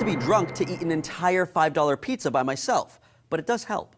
be drunk to eat an entire $5 pizza by myself, but it does help.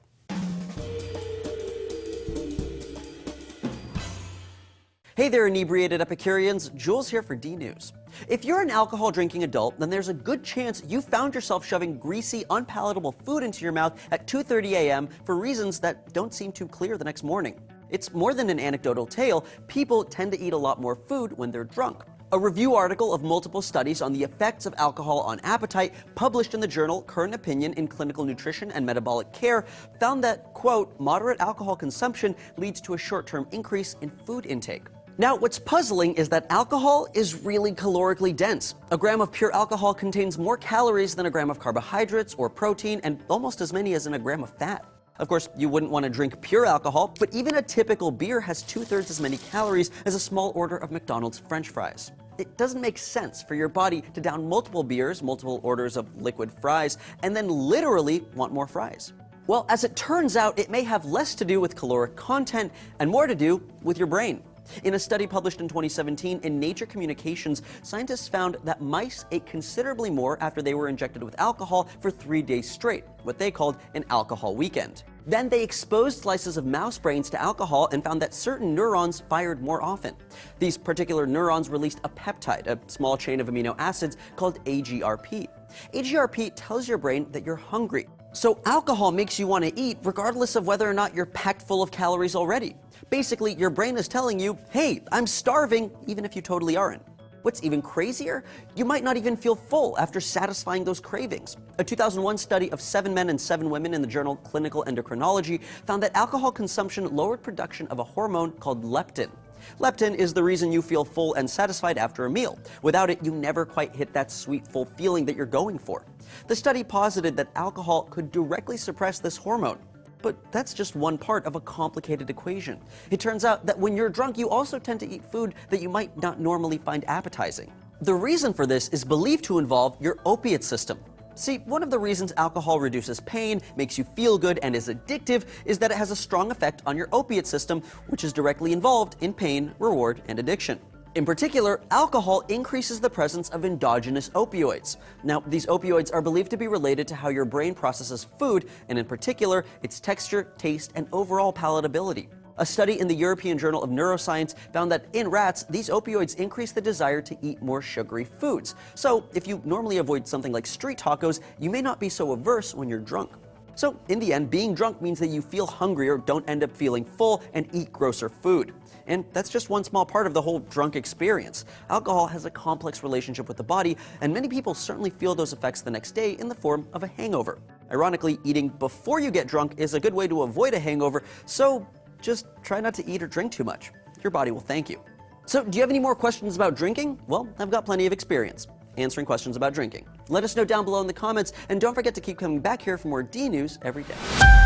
Hey there, inebriated Epicureans. Jules here for D-News. If you're an alcohol-drinking adult, then there's a good chance you found yourself shoving greasy, unpalatable food into your mouth at 2:30 a.m. for reasons that don't seem too clear the next morning. It's more than an anecdotal tale. People tend to eat a lot more food when they're drunk. A review article of multiple studies on the effects of alcohol on appetite, published in the journal Current Opinion in Clinical Nutrition and Metabolic Care, found that, quote, moderate alcohol consumption leads to a short-term increase in food intake. Now, what's puzzling is that alcohol is really calorically dense. A gram of pure alcohol contains more calories than a gram of carbohydrates or protein, and almost as many as in a gram of fat. Of course, you wouldn't want to drink pure alcohol, but even a typical beer has 2/3 as many calories as a small order of McDonald's French fries. It doesn't make sense for your body to down multiple beers, multiple orders of liquid fries, and then literally want more fries. Well, as it turns out, it may have less to do with caloric content and more to do with your brain. In a study published in 2017 in Nature Communications, scientists found that mice ate considerably more after they were injected with alcohol for 3 days straight, what they called an alcohol weekend. Then they exposed slices of mouse brains to alcohol and found that certain neurons fired more often. These particular neurons released a peptide, a small chain of amino acids called AGRP. AGRP tells your brain that you're hungry. So alcohol makes you want to eat regardless of whether or not you're packed full of calories already. Basically, your brain is telling you, hey, I'm starving, even if you totally aren't. What's even crazier? You might not even feel full after satisfying those cravings. A 2001 study of 7 men and 7 women in the journal Clinical Endocrinology found that alcohol consumption lowered production of a hormone called leptin. Leptin is the reason you feel full and satisfied after a meal. Without it, you never quite hit that sweet, full feeling that you're going for. The study posited that alcohol could directly suppress this hormone. But that's just one part of a complicated equation. It turns out that when you're drunk, you also tend to eat food that you might not normally find appetizing. The reason for this is believed to involve your opiate system. See, one of the reasons alcohol reduces pain, makes you feel good, and is addictive is that it has a strong effect on your opiate system, which is directly involved in pain, reward, and addiction. In particular, alcohol increases the presence of endogenous opioids. Now, these opioids are believed to be related to how your brain processes food, and in particular, its texture, taste, and overall palatability. A study in the European Journal of Neuroscience found that in rats, these opioids increase the desire to eat more sugary foods. So, if you normally avoid something like street tacos, you may not be so averse when you're drunk. So, in the end, being drunk means that you feel hungrier, don't end up feeling full, and eat grosser food. And that's just one small part of the whole drunk experience. Alcohol has a complex relationship with the body, and many people certainly feel those effects the next day in the form of a hangover. Ironically, eating before you get drunk is a good way to avoid a hangover, so just try not to eat or drink too much. Your body will thank you. So, do you have any more questions about drinking? Well, I've got plenty of experience answering questions about drinking. Let us know down below in the comments, and don't forget to keep coming back here for more D-News every day.